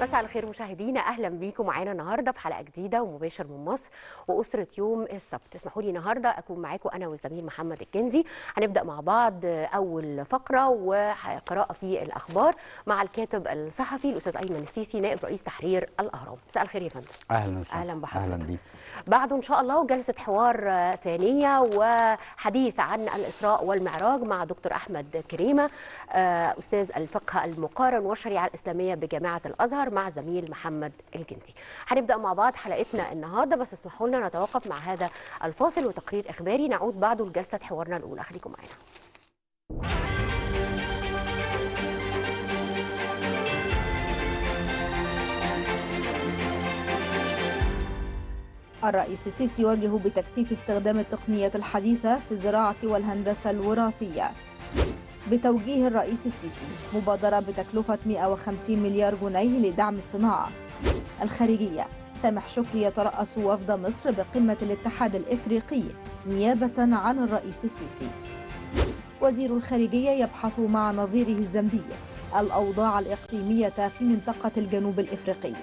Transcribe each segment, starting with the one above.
مساء الخير مشاهدينا، اهلا بيكم معانا النهارده في حلقه جديده ومباشر من مصر واسره يوم السبت. اسمحوا لي النهارده اكون معاكم انا والزميل محمد الكندي. هنبدا مع بعض اول فقره وقراءه في الاخبار مع الكاتب الصحفي الاستاذ ايمن السيسي نائب رئيس تحرير الاهرام. مساء الخير يا فندم. اهلا وسهلا. اهلا بحضرتك. اهلا بيك. بعده ان شاء الله جلسه حوار ثانيه وحديث عن الاسراء والمعراج مع دكتور احمد كريمه استاذ الفقه المقارن والشريعه الاسلاميه بجامعه الازهر مع زميل محمد الجندي. هنبدا مع بعض حلقتنا النهارده، بس اسمحوا لنا نتوقف مع هذا الفاصل وتقرير اخباري نعود بعده لجلسه حوارنا الاولى. خليكم معنا. الرئيس السيسي يواجه بتكثيف استخدام التقنيات الحديثة في الزراعة والهندسة الوراثية. بتوجيه الرئيس السيسي مبادرة بتكلفة 150 مليار جنيه لدعم الصناعة. الخارجية، سامح شكري يترأس وفد مصر بقمة الاتحاد الإفريقي نيابة عن الرئيس السيسي. وزير الخارجية يبحث مع نظيره الزامبي الأوضاع الإقليمية في منطقة الجنوب الإفريقي.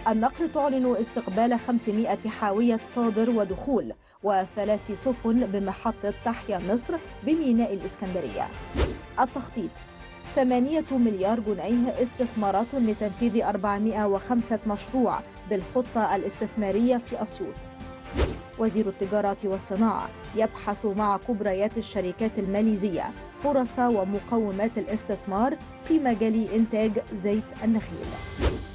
النقل تعلن استقبال 500 حاوية صادر ودخول وثلاث سفن بمحطة تحيا مصر بميناء الإسكندرية. التخطيط 8 مليار جنيه استثمارات لتنفيذ 405 مشروع بالخطة الاستثمارية في أسيوط. وزير التجارة والصناعة يبحث مع كبريات الشركات الماليزية فرص ومقومات الاستثمار في مجال إنتاج زيت النخيل.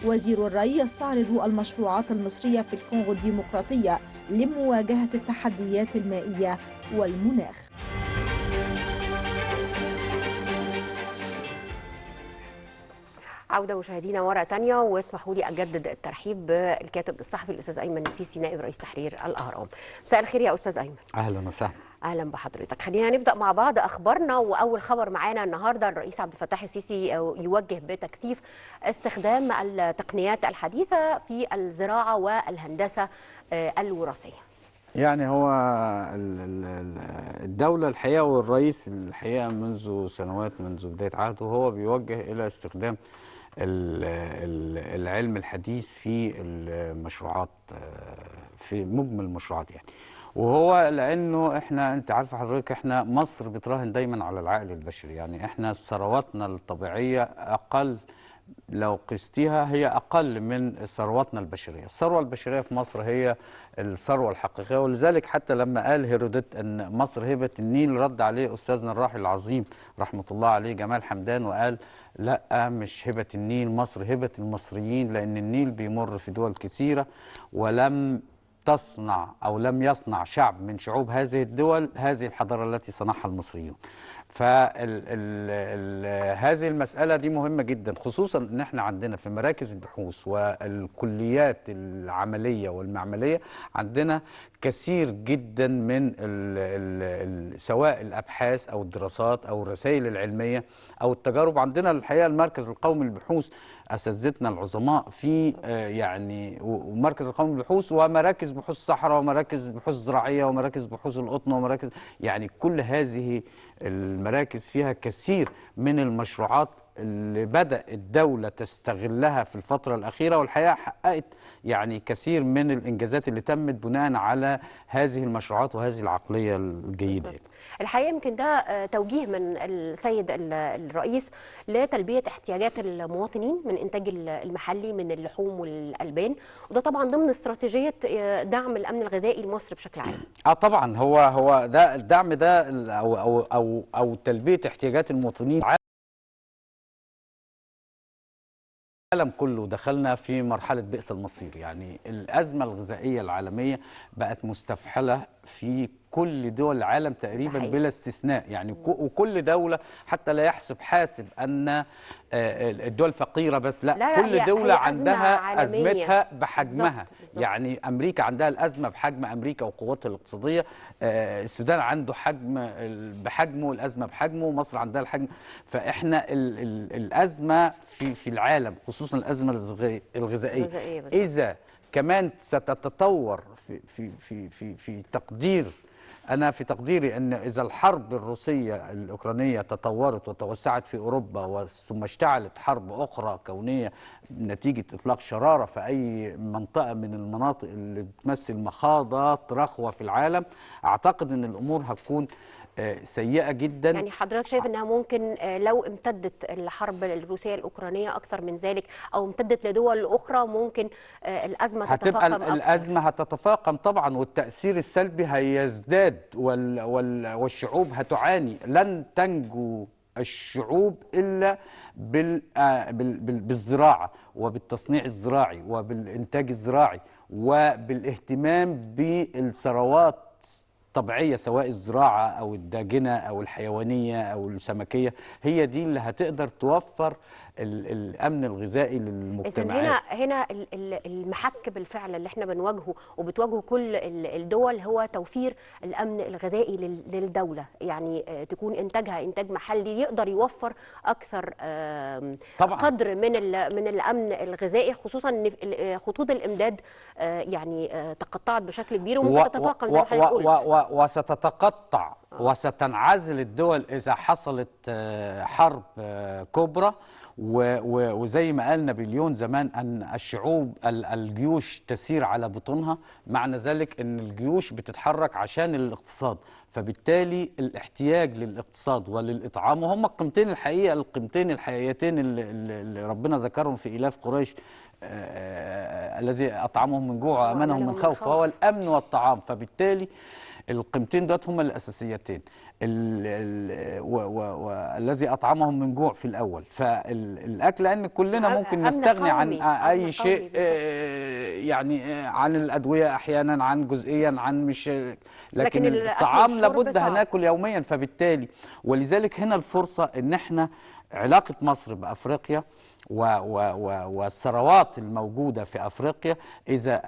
وزير الري يستعرض المشروعات المصرية في الكونغو الديمقراطية لمواجهة التحديات المائية والمناخ. عودة مشاهدينا مرة تانية، واسمحوا لي أجدد الترحيب بالكاتب الصحفي الأستاذ أيمن السيسي نائب رئيس تحرير الأهرام. مساء الخير يا أستاذ أيمن. اهلا وسهلا. اهلا بحضرتك. خلينا نبدا مع بعض اخبارنا، واول خبر معانا النهارده الرئيس عبد الفتاح السيسي يوجه بتكثيف استخدام التقنيات الحديثه في الزراعه والهندسه الوراثيه. يعني هو الدولة الحقيقة والرئيس الحقيقة منذ سنوات، منذ بداية عهده هو بيوجه إلى استخدام العلم الحديث في المشروعات، في مجمل المشروعات يعني. وهو لانه انت عارفه حضرتك احنا مصر بتراهن دايما على العقل البشري، يعني احنا ثرواتنا الطبيعيه اقل، لو قستيها هي اقل من ثرواتنا البشريه. الثروه البشريه في مصر هي الثروه الحقيقيه، ولذلك حتى لما قال هيرودوت ان مصر هبه النيل رد عليه استاذنا الراحل العظيم رحمه الله عليه جمال حمدان وقال لا، مش هبه النيل، مصر هبه المصريين، لان النيل بيمر في دول كثيره ولم تصنع أو لم يصنع شعب من شعوب هذه الدول هذه الحضارة التي صنعها المصريون. فهذه المسألة دي مهمة جدا، خصوصا ان احنا عندنا في مراكز البحوث والكليات العملية والمعملية عندنا كثير جدا من سواء الأبحاث أو الدراسات أو الرسائل العلمية أو التجارب. عندنا الحقيقة المركز القومي للبحوث أساتذتنا العظماء في ومركز القومي للبحوث ومراكز بحوث الصحراء ومراكز بحوث زراعية ومراكز بحوث القطن ومراكز، يعني كل هذه المراكز فيها كثير من المشروعات اللي بدأ الدولة تستغلها في الفترة الأخيرة، والحقيقة حققت يعني كثير من الإنجازات اللي تمت بناء على هذه المشروعات وهذه العقلية الجيدة. الحقيقة يمكن ده توجيه من السيد الرئيس لتلبية احتياجات المواطنين من إنتاج المحلي من اللحوم والألبان، وده طبعا ضمن استراتيجية دعم الأمن الغذائي لمصر بشكل عام. طبعا هو ده الدعم ده أو تلبية احتياجات المواطنين. العالم كله دخلنا في مرحلة بئس المصير، يعني الأزمة الغذائية العالمية بقت مستفحلة في كل دول العالم تقريبا بلا استثناء، يعني وكل دولة حتى لا يحسب حاسب أن الدول فقيرة بس، لا كل دولة عندها أزمتها بحجمها. بالزبط. يعني أمريكا عندها الأزمة بحجم أمريكا وقوتها الاقتصادية، السودان عنده حجم بحجمه، الأزمة بحجمه، مصر عندها الحجم. فإحنا الأزمة في العالم خصوصا الأزمة الغذائية إذا كمان ستتطور في تقدير أنا في تقديري أن إذا الحرب الروسية الأوكرانية تطورت وتوسعت في أوروبا ثم اشتعلت حرب أخرى كونية نتيجة إطلاق شرارة في أي منطقة من المناطق اللي بتمثل مخاضات رخوة في العالم، أعتقد أن الأمور هتكون سيئة جدا. يعني حضرتك شايف انها ممكن لو امتدت الحرب الروسيه الاوكرانيه اكثر من ذلك او امتدت لدول اخرى ممكن الازمه هتبقى تتفاقم أكثر؟ الازمه هتتفاقم طبعا، والتاثير السلبي هيزداد والشعوب هتعاني. لن تنجو الشعوب الا بالزراعه وبالتصنيع الزراعي وبالانتاج الزراعي وبالاهتمام بالثروات طبيعية، سواء الزراعة أو الداجنة أو الحيوانية أو السمكية. هي دي اللي هتقدر توفر الأمن الغذائي للمجتمعات. إذن هنا المحك بالفعل اللي احنا بنواجهه وبتواجهه كل الدول هو توفير الأمن الغذائي للدولة، يعني تكون إنتاجها إنتاج محلي يقدر يوفر أكثر طبعا قدر من الأمن الغذائي، خصوصا إن خطوط الإمداد يعني تقطعت بشكل كبير وممكن تتفاقم زي ما حضرتك قلت. وستتقطع وستنعزل الدول إذا حصلت حرب كبرى. وزي ما قال نابليون زمان أن الجيوش تسير على بطونها، معنى ذلك أن الجيوش بتتحرك عشان الاقتصاد، فبالتالي الاحتياج للاقتصاد وللإطعام، وهم القيمتين الحقيقة القيمتين الحقيقيتين اللي ربنا ذكرهم في إيلاف قريش، الذي أطعمهم من جوع وأمنهم من خوف، فهو الأمن والطعام. فبالتالي القيمتين دوت هما الأساسيتين، والذي أطعمهم من جوع في الأول. فالأكل، لأن كلنا ممكن نستغني عن أي شيء، يعني عن الأدوية أحيانا، عن جزئيا، عن مش، لكن الطعام لابد هناكل يوميا. فبالتالي ولذلك هنا الفرصة إن احنا علاقة مصر بأفريقيا والثروات الموجودة في أفريقيا، إذا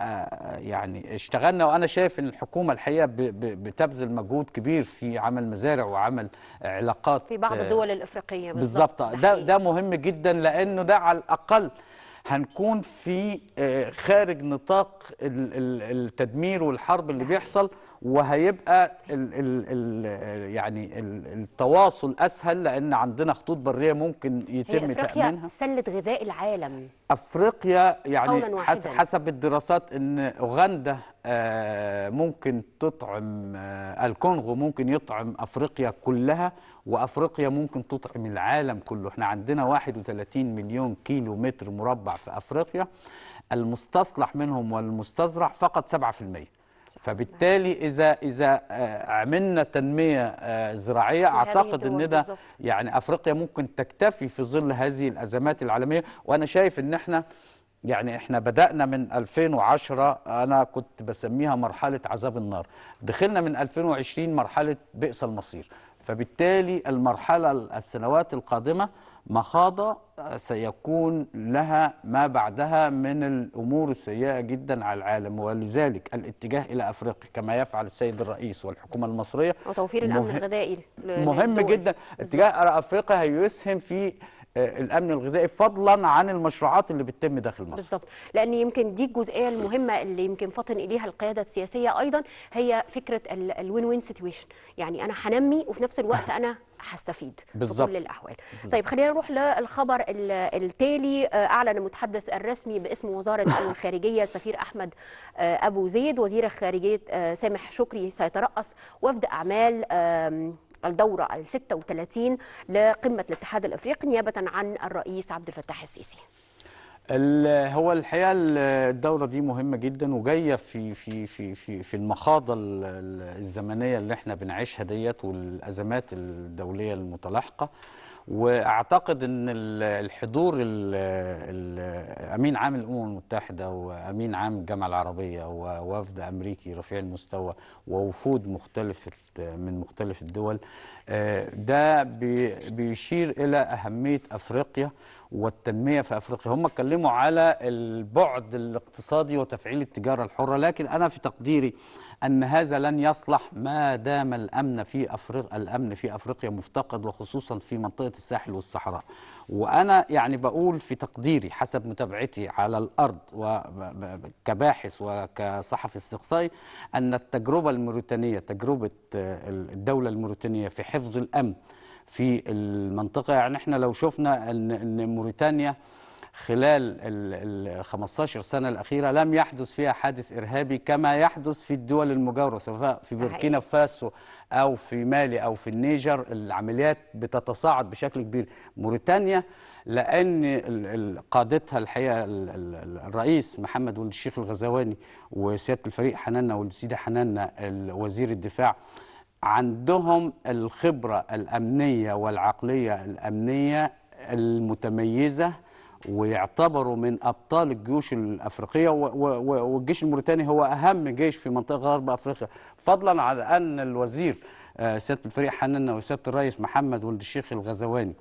يعني اشتغلنا، وأنا شايف أن الحكومة الحقيقة بتبذل مجهود كبير في عمل مزارع وعمل علاقات في بعض الدول الإفريقية بالظبط. ده مهم جدا، لأنه ده على الأقل هنكون في خارج نطاق التدمير والحرب اللي بيحصل، وهيبقى يعني التواصل أسهل، لأن عندنا خطوط برية ممكن يتم تأمينها. سلة غذاء العالم أفريقيا، يعني حسب الدراسات أن أوغندا ممكن تطعم، الكونغو ممكن يطعم أفريقيا كلها، وأفريقيا ممكن تطعم العالم كله. احنا عندنا 31 مليون كيلو متر مربع في أفريقيا، المستصلح منهم والمستزرع فقط 7%. فبالتالي إذا عملنا تنمية زراعية، أعتقد أن ده يعني أفريقيا ممكن تكتفي في ظل هذه الأزمات العالمية. وأنا شايف أن احنا بدأنا من 2010، أنا كنت بسميها مرحلة عذاب النار، دخلنا من 2020 مرحلة بئس المصير. فبالتالي السنوات القادمة مخاضة سيكون لها ما بعدها من الأمور السيئة جدا على العالم، ولذلك الاتجاه إلى أفريقيا كما يفعل السيد الرئيس والحكومة المصرية وتوفير الأمن الغذائي مهم جدا. اتجاه أفريقيا هيسهم في الأمن الغذائي فضلا عن المشروعات اللي بتتم داخل مصر. بالظبط، لأن يمكن دي الجزئية المهمة اللي يمكن فطن إليها القيادة السياسية أيضا، هي فكرة الوين وين سيتويشن، يعني أنا هنمي وفي نفس الوقت أنا هستفيد في كل الأحوال. طيب خلينا نروح للخبر التالي. أعلن المتحدث الرسمي باسم وزارة الخارجية السفير أحمد أبو زيد وزير الخارجية سامح شكري سيترأس وفد أعمال الدورة ال36 لقمة الاتحاد الأفريقي نيابة عن الرئيس عبد الفتاح السيسي. هو الحقيقة الدورة دي مهمة جدا، وجاية في المخاضة الزمنية اللي احنا بنعيشها ديت والأزمات الدولية المتلاحقة. واعتقد ان الحضور امين عام الامم المتحده وامين عام الجامعه العربيه ووفد امريكي رفيع المستوى ووفود من مختلف الدول، ده بيشير الى اهميه افريقيا والتنميه في افريقيا. هم اتكلموا على البعد الاقتصادي وتفعيل التجاره الحره، لكن انا في تقديري أن هذا لن يصلح ما دام الأمن في أفريقيا مفتقد، وخصوصا في منطقة الساحل والصحراء. وأنا يعني بقول في تقديري حسب متابعتي على الأرض وكباحث وكصحفي استقصائي أن التجربة الموريتانية، تجربة الدولة الموريتانية في حفظ الأمن في المنطقة، يعني احنا لو شفنا أن موريتانيا خلال ال 15 سنة الأخيرة لم يحدث فيها حادث إرهابي كما يحدث في الدول المجاورة، سواء في بوركينا فاسو أو في مالي أو في النيجر. العمليات بتتصاعد بشكل كبير. موريتانيا لأن قادتها الحقيقة الرئيس محمد ولد الشيخ الغزواني وسيادة الفريق حنانة ولد سيدي حنانة وزير الدفاع عندهم الخبرة الأمنية والعقلية الأمنية المتميزة، ويعتبروا من أبطال الجيوش الأفريقية، والجيش الموريتاني هو أهم جيش في منطقة غرب أفريقيا، فضلا على أن الوزير سيادة الفريق حنانة وسيادة الرئيس محمد ولد الشيخ الغزواني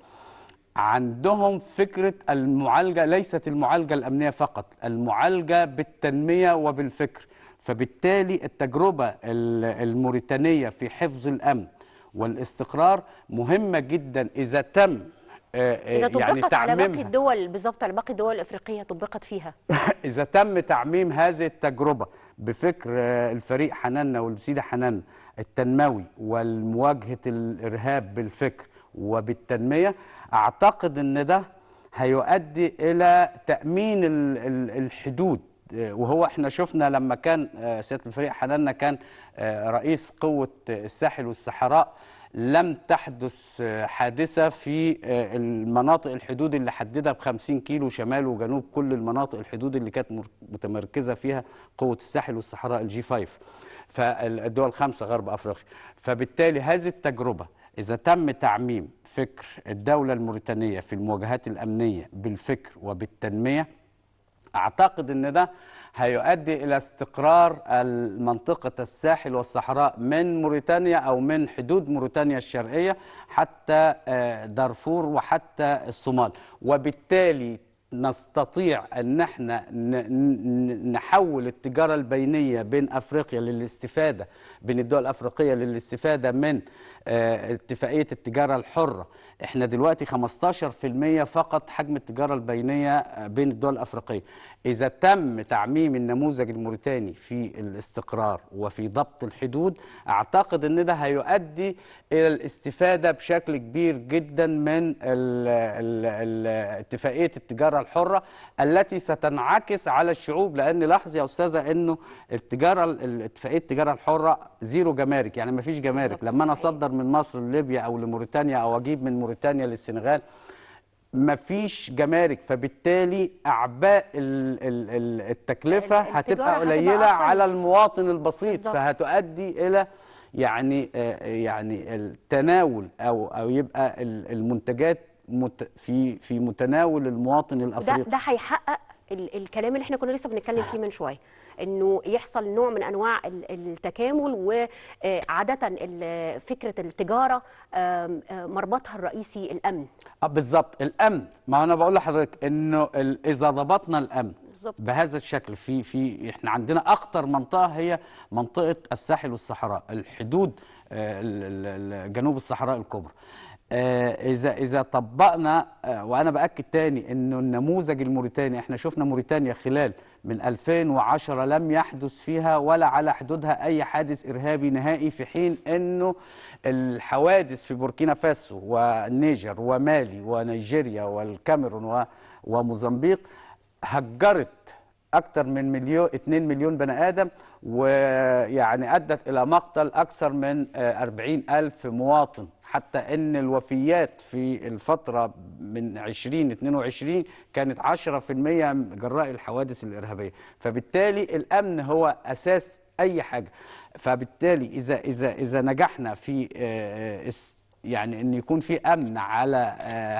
عندهم فكرة المعالجة، ليست المعالجة الأمنية فقط، المعالجة بالتنمية وبالفكر. فبالتالي التجربة الموريتانية في حفظ الأمن والاستقرار مهمة جدا إذا تم إذا طبقت يعني على باقي الدول، بالظبط على باقي الدول الأفريقية طبقت فيها. إذا تم تعميم هذه التجربة بفكر الفريق حنانة والسيدة حنان التنموي والمواجهة الإرهاب بالفكر وبالتنمية، أعتقد أن ده هيؤدي إلى تأمين الحدود. وهو احنا شفنا لما كان سيادة الفريق حنانة كان رئيس قوة الساحل والصحراء لم تحدث حادثة في المناطق الحدود اللي حددها ب50 كيلو شمال وجنوب كل المناطق الحدود اللي كانت متمركزة فيها قوة الساحل والصحراء الجي 5 فالدول الخمسة غرب أفريقيا. فبالتالي هذه التجربة إذا تم تعميم فكر الدولة الموريتانية في المواجهات الأمنية بالفكر وبالتنمية، أعتقد أن ده هيؤدي إلى استقرار منطقة الساحل والصحراء من موريتانيا أو من حدود موريتانيا الشرقية حتى دارفور وحتى الصومال، وبالتالي نستطيع أن احنا نحول التجارة البينية بين أفريقيا للاستفادة، بين الدول الأفريقية للاستفادة من اتفاقية التجارة الحرة. احنا دلوقتي 15% فقط حجم التجارة البينية بين الدول الأفريقية. إذا تم تعميم النموذج الموريتاني في الاستقرار وفي ضبط الحدود، أعتقد أن ده هيؤدي إلى الاستفادة بشكل كبير جدا من اتفاقية التجارة الحرة التي ستنعكس على الشعوب. لأن لاحظ يا أستاذة أنه اتفاقية التجارة الحرة زيرو جمارك، يعني ما فيش جمارك. لما أنا أصدر من مصر لليبيا أو لموريتانيا أو أجيب من موريتانيا للسنغال مفيش جمارك، فبالتالي أعباء التكلفة هتبقى قليلة على المواطن البسيط بالزبط. فهتؤدي إلى يعني التناول أو يبقى المنتجات في متناول المواطن الأفريقي. ده هيحقق الكلام اللي احنا كنا لسه بنتكلم فيه من شويه، انه يحصل نوع من انواع التكامل. وعاده فكره التجاره مربطها الرئيسي الامن. بالظبط الامن. ما انا بقول لحضرتك انه اذا ضبطنا الامن بالزبط. بهذا الشكل في احنا عندنا اخطر منطقه هي منطقه الساحل والصحراء، الحدود جنوب الصحراء الكبرى. إذا طبقنا، وأنا بأكد تاني إنه النموذج الموريتاني، إحنا شفنا موريتانيا خلال من 2010 لم يحدث فيها ولا على حدودها أي حادث إرهابي نهائي، في حين إنه الحوادث في بوركينا فاسو والنيجر ومالي ونيجيريا والكاميرون وموزمبيق هجرت أكثر من 2 مليون بني آدم، ويعني أدت إلى مقتل أكثر من 40,000 مواطن، حتى أن الوفيات في الفترة من 2022 كانت 10% جراء الحوادث الإرهابية. فبالتالي الأمن هو أساس أي حاجة. فبالتالي إذا نجحنا في يعني أن يكون في أمن على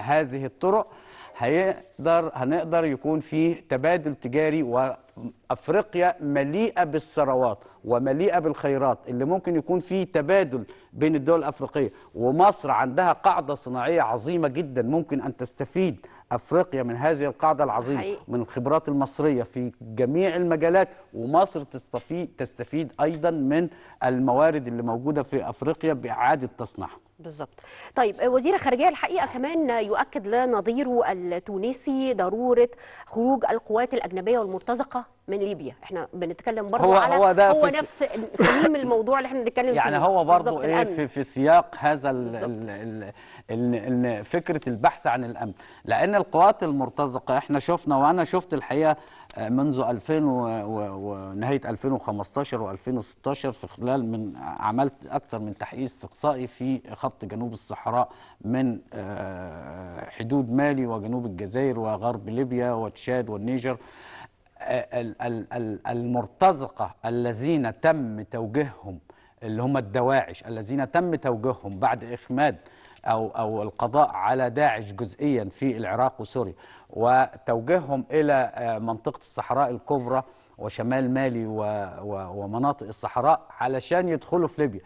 هذه الطرق، هنقدر يكون فيه تبادل تجاري، وأفريقيا مليئة بالثروات ومليئة بالخيرات اللي ممكن يكون فيه تبادل بين الدول الأفريقية. ومصر عندها قاعدة صناعية عظيمة جدا ممكن أن تستفيد أفريقيا من هذه القاعدة العظيمة من الخبرات المصرية في جميع المجالات، ومصر تستفيد أيضا من الموارد اللي موجودة في أفريقيا بإعادة تصنيعها. بالظبط. طيب وزير الخارجيه الحقيقه كمان يؤكد لنظيره التونسي ضروره خروج القوات الاجنبيه والمرتزقه من ليبيا. احنا بنتكلم برضو على هو نفس صميم الموضوع اللي احنا بنتكلم يعني فيه. هو برضو ايه في سياق هذا فكره البحث عن الامن، لان القوات المرتزقه احنا شفنا، وانا شفت الحقيقه منذ 2000 ونهايه 2015 و2016 في خلال من عملت اكثر من تحقيق استقصائي في خط جنوب الصحراء من حدود مالي وجنوب الجزائر وغرب ليبيا وتشاد والنيجر. المرتزقه الذين تم توجيههم، اللي هم الدواعش الذين تم توجيههم بعد إخماد أو القضاء على داعش جزئيا في العراق وسوريا، وتوجيههم إلى منطقة الصحراء الكبرى وشمال مالي ومناطق الصحراء علشان يدخلوا في ليبيا.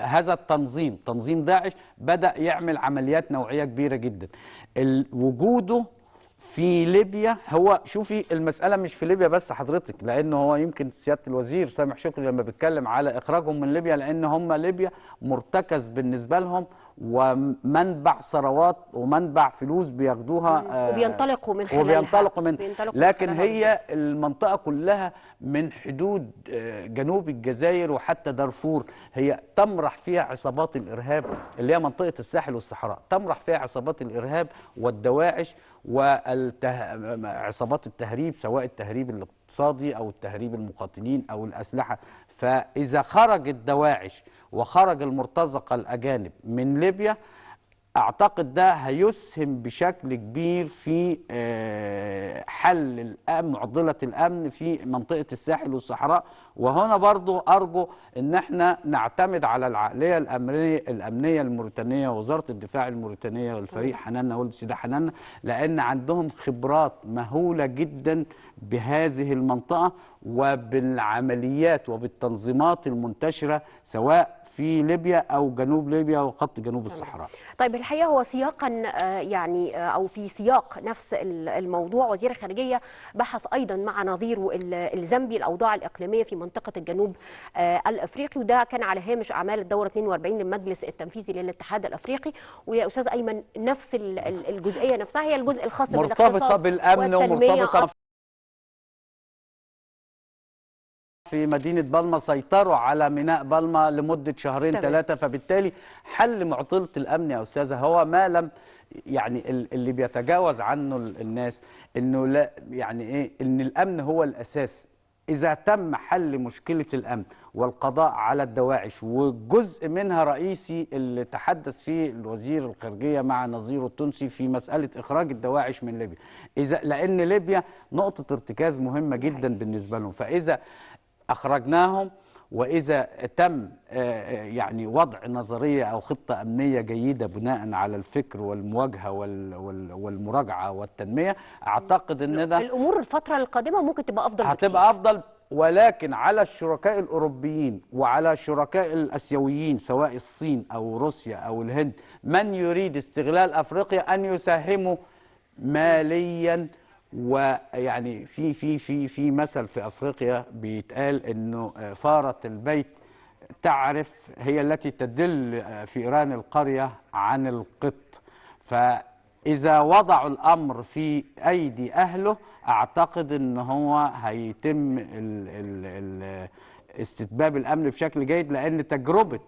هذا التنظيم، تنظيم داعش، بدأ يعمل عمليات نوعية كبيرة جدا. وجوده في ليبيا، هو شوفي المسألة مش في ليبيا بس حضرتك، لأنه هو يمكن سيادة الوزير سامح شكري لما بيتكلم على إخراجهم من ليبيا، لأن هم ليبيا مرتكز بالنسبة لهم ومنبع ثروات ومنبع فلوس بياخدوها وبينطلقوا من خلالها. لكن هي المنطقة كلها من حدود جنوب الجزائر وحتى دارفور هي تمرح فيها عصابات الإرهاب، اللي هي منطقة الساحل والصحراء، تمرح فيها عصابات الإرهاب والدواعش وعصابات التهريب، سواء التهريب الاقتصادي أو التهريب المقاتلين أو الأسلحة. فإذا خرج الدواعش وخرج المرتزقة الأجانب من ليبيا، أعتقد ده هيسهم بشكل كبير في حل معضلة الأمن في منطقة الساحل والصحراء. وهنا برضو أرجو أن احنا نعتمد على العقلية الأمنية الموريتانية ووزارة الدفاع الموريتانية والفريق حنانة ولد سيدة حنانة، لأن عندهم خبرات مهولة جدا بهذه المنطقة وبالعمليات وبالتنظيمات المنتشرة سواء في ليبيا أو جنوب ليبيا وخط جنوب الصحراء. طيب الحقيقة هو سياقا يعني أو في سياق نفس الموضوع، وزير الخارجية بحث أيضا مع نظيره الزامبي الأوضاع الإقليمية في منطقة الجنوب الأفريقي، وده كان على هامش أعمال الدورة 42 للمجلس التنفيذي للاتحاد الأفريقي. ويا أستاذ أيمن نفس الجزئية نفسها هي الجزء الخاص بالاقتصاد مرتبطة بالأمن ومرتبطة في مدينة بالما، سيطروا على ميناء بالما لمدة شهرين ثلاثة، فبالتالي حل معضلة الأمن يا أستاذة هو ما لم يعني اللي بيتجاوز عنه الناس، إنه لا يعني إيه، إن الأمن هو الأساس. إذا تم حل مشكلة الأمن والقضاء على الدواعش، وجزء منها رئيسي اللي تحدث فيه الوزير الخارجية مع نظيره التونسي في مسألة إخراج الدواعش من ليبيا، لأن ليبيا نقطة ارتكاز مهمة جدا بالنسبة لهم، فإذا أخرجناهم وإذا تم يعني وضع نظرية أو خطة أمنية جيدة بناء على الفكر والمواجهة والمراجعة والتنمية، أعتقد أن ده الأمور الفترة القادمة ممكن تبقى أفضل بكتير. هتبقى أفضل، ولكن على الشركاء الأوروبيين وعلى الشركاء الأسيويين سواء الصين أو روسيا أو الهند من يريد استغلال أفريقيا أن يساهموا ماليا. ويعني في مثل في افريقيا بيتقال انه فارة البيت تعرف هي التي تدل فئران القرية عن القط. فاذا وضعوا الامر في ايدي اهله اعتقد ان هو هيتم استتباب الامن بشكل جيد، لان تجربة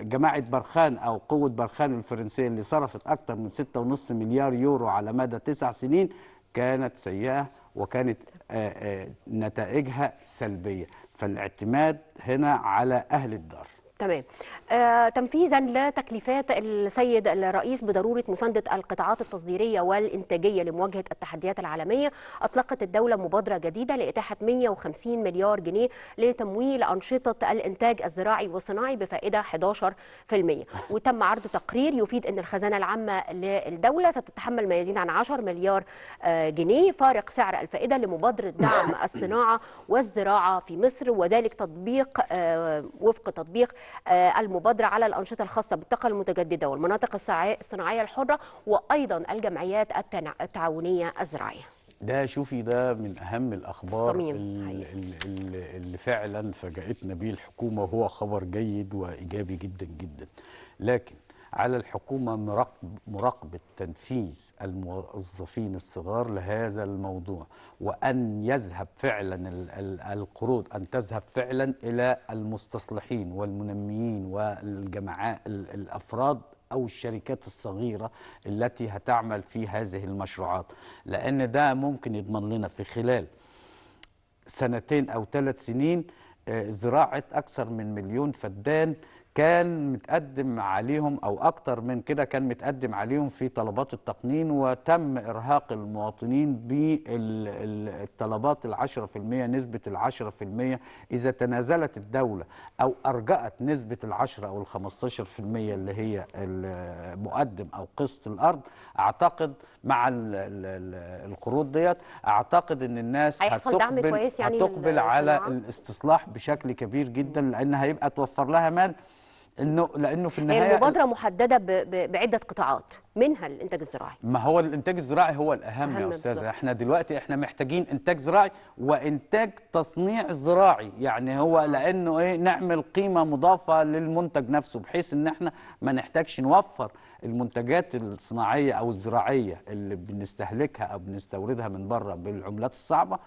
جماعة برخان أو قوة برخان الفرنسية اللي صرفت أكثر من 6.5 مليار يورو على مدى 9 سنين كانت سيئة وكانت نتائجها سلبية. فالاعتماد هنا على أهل الدار. تمام. تنفيذا لتكليفات السيد الرئيس بضرورة مساندة القطاعات التصديرية والإنتاجية لمواجهة التحديات العالمية، أطلقت الدولة مبادرة جديدة لإتاحة 150 مليار جنيه لتمويل أنشطة الإنتاج الزراعي والصناعي بفائدة 11%. وتم عرض تقرير يفيد أن الخزانة العامة للدولة ستتحمل ما يزيد عن 10 مليار جنيه فارق سعر الفائدة لمبادرة دعم الصناعة والزراعة في مصر، وذلك تطبيق وفق تطبيق المبادرة على الأنشطة الخاصة بالطاقة المتجددة والمناطق الصناعية الحرة وأيضا الجمعيات التعاونية الزراعية. ده شوفي ده من اهم الاخبار الصميم اللي فعلا فاجأتنا بيه الحكومه، وهو خبر جيد وايجابي جدا جدا. لكن على الحكومه مراقبه تنفيذ الموظفين الصغار لهذا الموضوع، وان يذهب فعلا القروض ان تذهب فعلا الى المستصلحين والمنميين والجماعات الافراد أو الشركات الصغيرة التي هتعمل في هذه المشروعات، لأن ده ممكن يضمن لنا في خلال 2 أو 3 سنين زراعة أكثر من 1,000,000 فدان كان متقدم عليهم، أو أكتر من كده كان متقدم عليهم في طلبات التقنين، وتم إرهاق المواطنين بالطلبات 10%، نسبة 10%. إذا تنازلت الدولة أو أرجأت نسبة 10 أو 15% اللي هي المقدم أو قسط الأرض، أعتقد مع القروض ديت، أعتقد إن الناس هتقبل على الاستصلاح بشكل كبير جدا، لأن هيبقى توفر لها مال. لانه في النهايه هي المبادره محدده بعده قطاعات منها الانتاج الزراعي. ما هو الانتاج الزراعي هو الاهم يا استاذه. احنا دلوقتي محتاجين انتاج زراعي وانتاج تصنيع زراعي، يعني هو لانه نعمل قيمه مضافه للمنتج نفسه، بحيث ان احنا ما نحتاجش نوفر المنتجات الصناعيه او الزراعيه اللي بنستهلكها او بنستوردها من بره بالعملات الصعبه.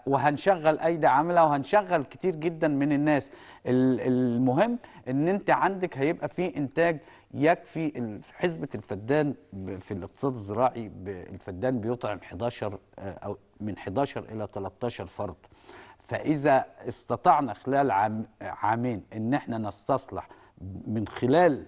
وهنشغل ايدي عامله وهنشغل كتير جدا من الناس. المهم ان انت عندك هيبقى في انتاج يكفي. حسبة الفدان في الاقتصاد الزراعي، الفدان بيطعم 11 او من 11 الى 13 فرد. فاذا استطعنا خلال عامين ان احنا نستصلح من خلال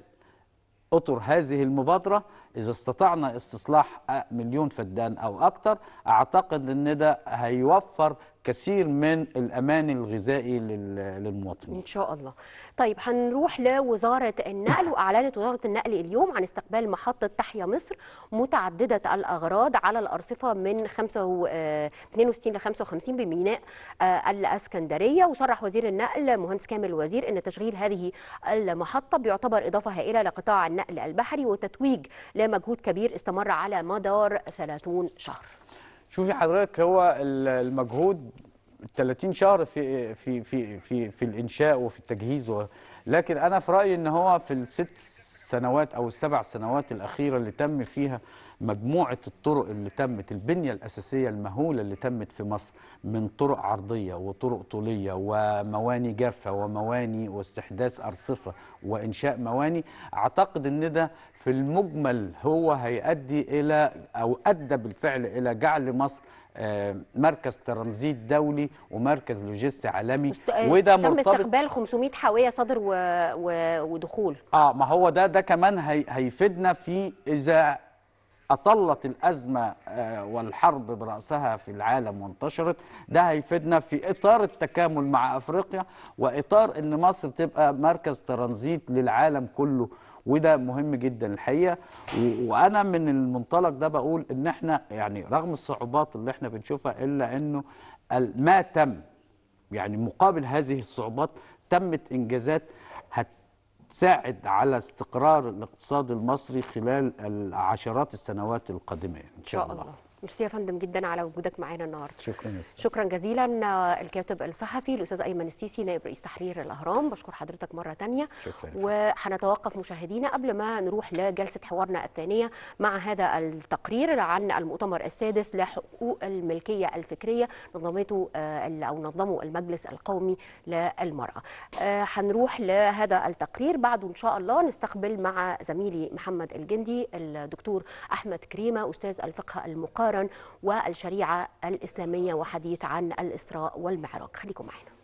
اطر هذه المبادره، اذا استطعنا استصلاح 1,000,000 فدان او اكثر، اعتقد ان ده هيوفر كثير من الامان الغذائي للمواطنين ان شاء الله. طيب هنروح لوزاره النقل، واعلنت وزاره النقل اليوم عن استقبال محطه تحيا مصر متعدده الاغراض على الارصفه من 62 ل 55 بميناء الاسكندريه. وصرح وزير النقل مهندس كامل الوزير ان تشغيل هذه المحطه بيعتبر اضافه هائله لقطاع النقل البحري وتتويج لمجهود كبير استمر على مدار 30 شهر. شوفي حضرتك، هو المجهود 30 شهر في الانشاء وفي التجهيز لكن انا في رايي ان هو في ال6 سنوات او ال7 سنوات الاخيره اللي تم فيها مجموعه الطرق اللي تمت، البنيه الاساسيه المهوله اللي تمت في مصر من طرق عرضيه وطرق طوليه ومواني جافه ومواني واستحداث ارصفه وانشاء مواني، اعتقد ان ده في المجمل هو هيؤدي الى او ادى بالفعل الى جعل مصر مركز ترانزيت دولي ومركز لوجستي عالمي. وده تم استقبال 500 حاويه صدر ودخول. ما هو ده كمان هيفيدنا في اذا أطلت الأزمة والحرب برأسها في العالم وانتشرت. ده هيفيدنا في إطار التكامل مع أفريقيا وإطار أن مصر تبقى مركز ترانزيت للعالم كله، وده مهم جدا الحقيقة. وأنا من المنطلق ده بقول أن احنا يعني رغم الصعوبات اللي احنا بنشوفها، إلا أنه ما تم يعني مقابل هذه الصعوبات تمت إنجازات تساعد على استقرار الاقتصاد المصري خلال العشرات السنوات القادمة إن شاء الله. ميرسي يا فندم جدا على وجودك معانا النهارده. شكرا. شكرا جزيلا. الكاتب الصحفي الاستاذ ايمن السيسي نائب رئيس تحرير الاهرام، بشكر حضرتك مره ثانيه. وهنتوقف مشاهدينا قبل ما نروح لجلسه حوارنا الثانيه مع هذا التقرير عن المؤتمر السادس لحقوق الملكيه الفكريه نظمته او نظمه المجلس القومي للمراه. هنروح لهذا التقرير بعده ان شاء الله نستقبل مع زميلي محمد الجندي الدكتور احمد كريمه استاذ الفقه المقارن والشريعة الإسلامية وحديث عن الإسراء والمعراج. خليكم معنا.